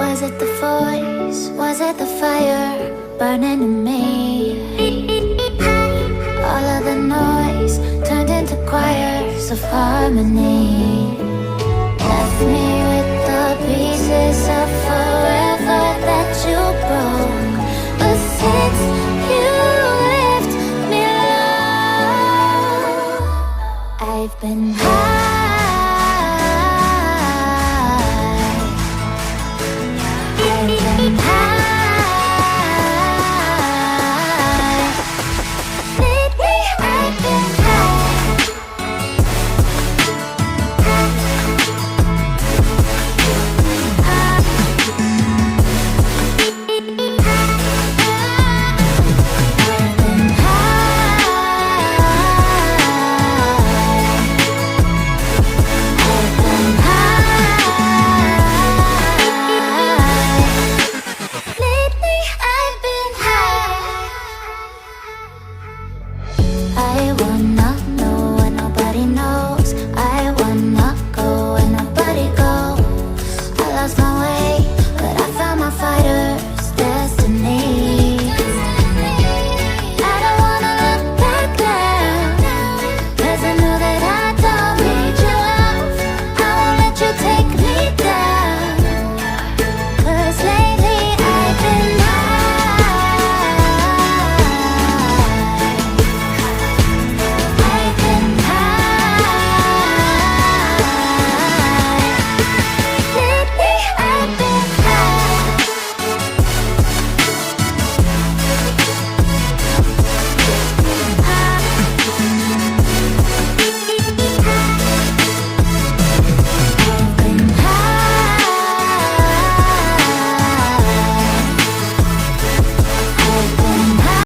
Was it the voice? Was it the fire burning in me? All of the noise turned into choirs of harmony. Left me with the pieces of forever that you broke. But since you left me alone, I've been